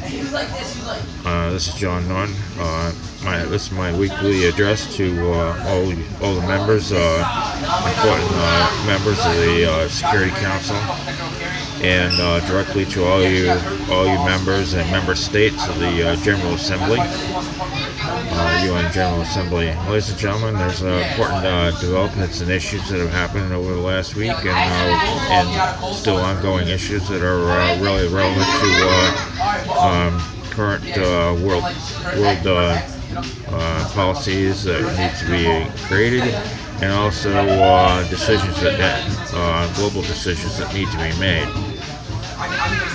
This is John Norton. This is my weekly address to all the members, important members of the Security Council, and directly to all you members and member states of the General Assembly, UN General Assembly. Ladies and gentlemen, there's important developments and issues that have happened over the last week, and still ongoing issues that are really relevant to current world policies that need to be created, and also global decisions that need to be made.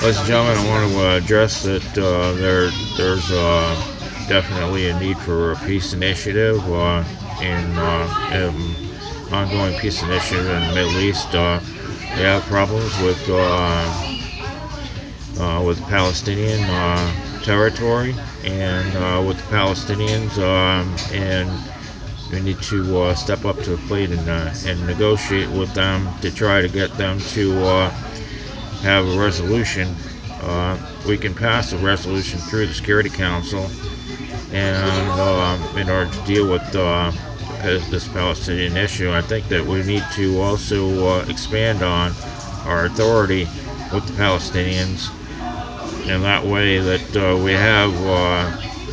Ladies and gentlemen, I want to address that there's definitely a need for a peace initiative, ongoing peace initiative in the Middle East. We have problems with Palestinian territory and with the Palestinians, and we need to step up to the plate and negotiate with them to try to get them to have a resolution. We can pass a resolution through the Security Council, and in order to deal with this Palestinian issue, I think that we need to also expand on our authority with the Palestinians, and that way that we have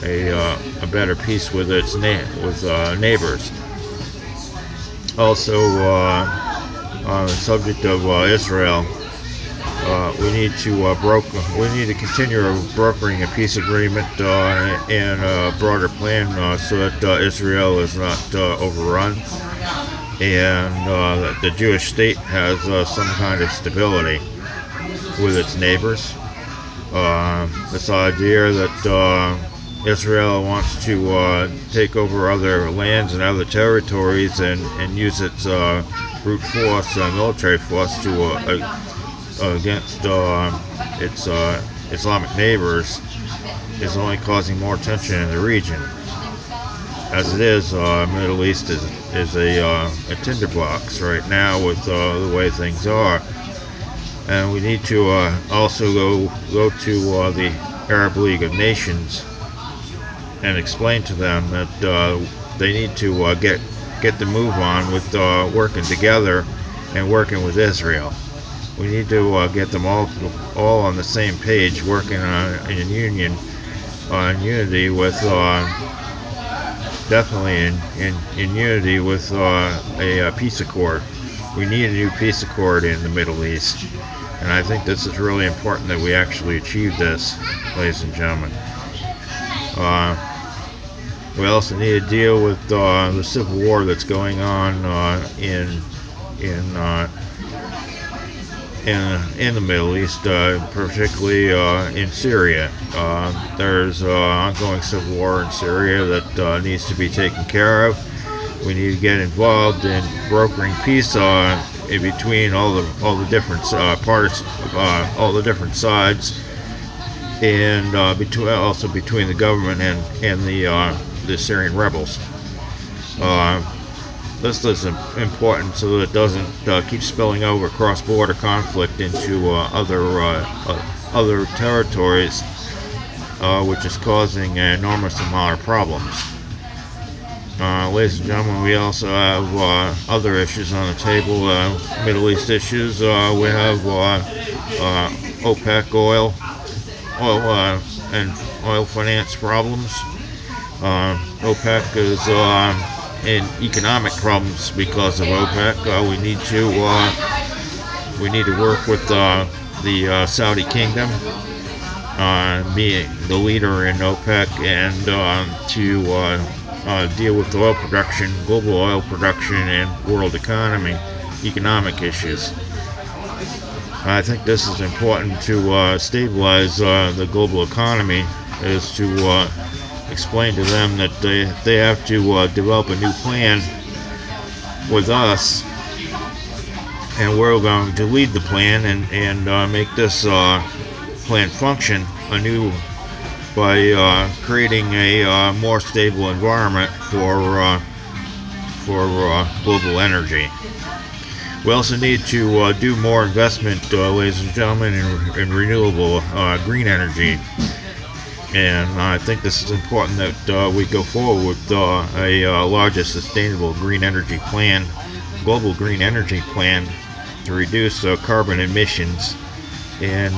a better peace with neighbors. Also, on the subject of Israel, we need to continue brokering a peace agreement and a broader plan so that Israel is not overrun, and that the Jewish state has some kind of stability with its neighbors. This idea that Israel wants to take over other lands and other territories and use its brute force, military force, against its Islamic neighbors is only causing more tension in the region. As it is, Middle East is a tinderbox right now with the way things are. And we need to also go to the Arab League of Nations and explain to them that they need to get the move on with working together and working with Israel. We need to get them all on the same page, working in unity with definitely in unity with a peace accord. We need a new peace accord in the Middle East, and I think this is really important that we actually achieve this, ladies and gentlemen. We also need to deal with the civil war that's going on in the Middle East, particularly in Syria. There's ongoing civil war in Syria that needs to be taken care of. We need to get involved in brokering peace in between all the different parts, all the different sides, and between the government and the Syrian rebels. This is important so that it doesn't keep spilling over cross-border conflict into other territories, which is causing an enormous amount of problems. Ladies and gentlemen, we also have other issues on the table, Middle East issues. We have OPEC oil and oil finance problems. OPEC is in economic problems because of OPEC. We need to work with the Saudi Kingdom, being the leader in OPEC, and to deal with oil production, global oil production, and world economic issues. I think this is important to stabilize the global economy, is to explain to them that they have to develop a new plan with us, and we're going to lead the plan and make this plan function anew by creating a more stable environment for global energy. We also need to do more investment, ladies and gentlemen, in renewable green energy. And I think this is important that we go forward with a larger sustainable green energy plan, global green energy plan, to reduce carbon emissions and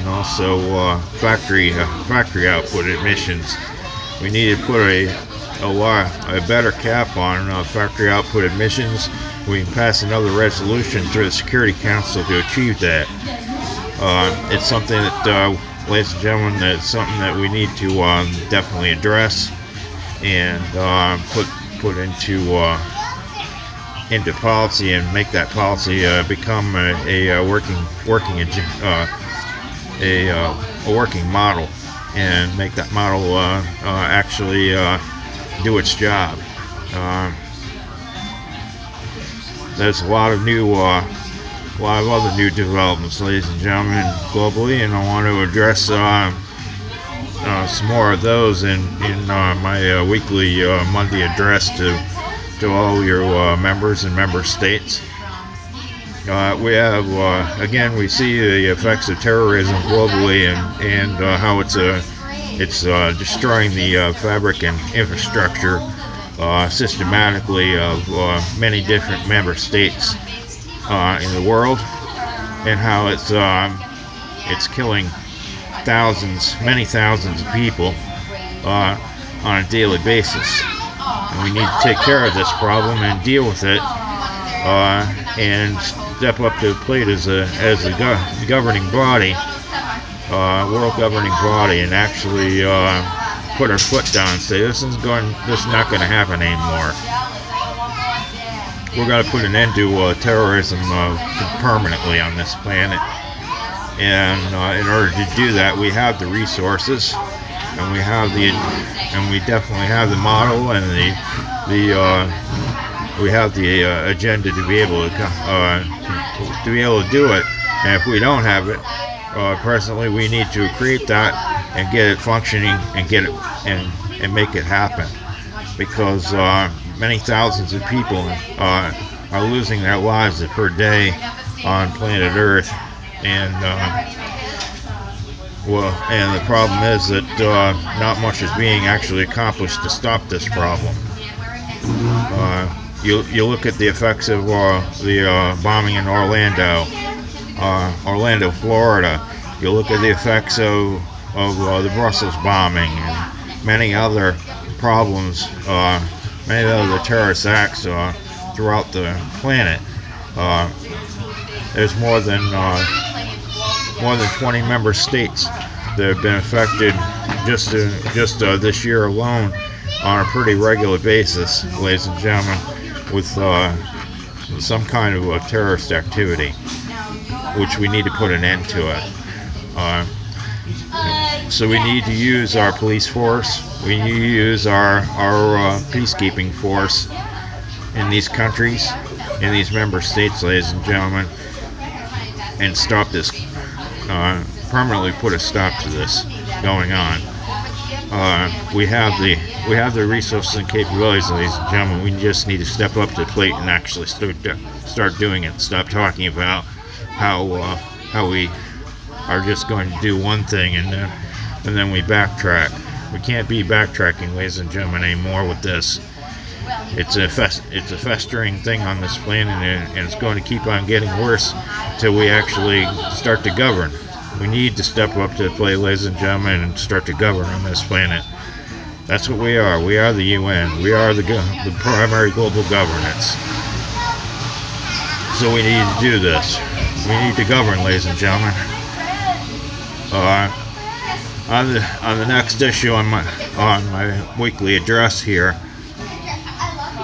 also factory output emissions. We need to put a better cap on factory output emissions. We can pass another resolution through the Security Council to achieve that. It's something that, ladies and gentlemen, that's something that we need to definitely address and put into policy, and make that policy become a working model, and make that model actually do its job. There's a lot of other new developments, ladies and gentlemen, globally, and I want to address some more of those in my weekly Monday address to all your members and member states. We have again, we see the effects of terrorism globally, and how it's destroying the fabric and infrastructure systematically of many different member states in the world, and how it's killing many thousands of people on a daily basis. And we need to take care of this problem and deal with it, and step up to the plate as a governing body, world governing body, and actually put our foot down and say this is not going to happen anymore. We're going to put an end to terrorism permanently on this planet, and in order to do that, we have the resources, and we definitely have the model and we have the agenda to be able to do it. And if we don't have it presently, we need to create that and get it functioning and get it and make it happen, because many thousands of people are losing their lives per day on planet Earth, and and the problem is that not much is being actually accomplished to stop this problem. You look at the effects of the bombing in Orlando, Florida. You look at the effects of the Brussels bombing and many other problems, many other terrorist acts throughout the planet. There's more than 20 member states that have been affected just this year alone on a pretty regular basis, ladies and gentlemen, with some kind of a terrorist activity, which we need to put an end to it. So we need to use our police force. We need to use our peacekeeping force in these countries, in these member states, ladies and gentlemen, and stop this. Permanently put a stop to this going on. We have the resources and capabilities, ladies and gentlemen. We just need to step up to the plate and actually start doing it. Stop talking about how we are just going to do one thing and then we backtrack. We can't be backtracking, ladies and gentlemen, anymore with this. It's a festering thing on this planet, and it's going to keep on getting worse until we actually start to govern. We need to step up to the plate, ladies and gentlemen, and start to govern on this planet. That's what we are. We are the UN. We are the primary global governance. So we need to do this. We need to govern, ladies and gentlemen. On the next issue on my weekly address here,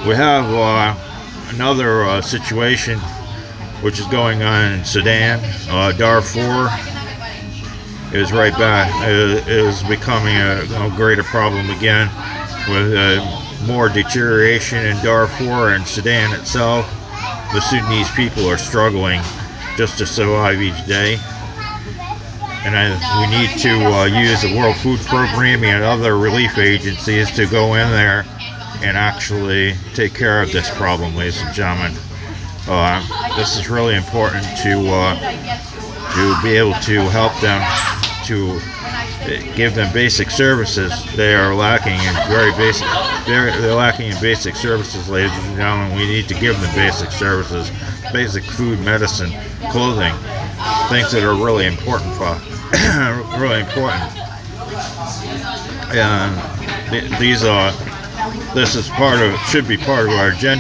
we have another situation which is going on in Sudan. Darfur is right back. Is becoming a greater problem again, with more deterioration in Darfur and Sudan itself. The Sudanese people are struggling just to survive each day. And we need to use the World Food Program and other relief agencies to go in there and actually take care of this problem, ladies and gentlemen. This is really important to be able to help them to give them basic services. They are lacking in very basic. They're lacking in basic services, ladies and gentlemen. We need to give them basic services, basic food, medicine, clothing, things that are really important for, really important. And these are. This is part of. Should be part of our agenda.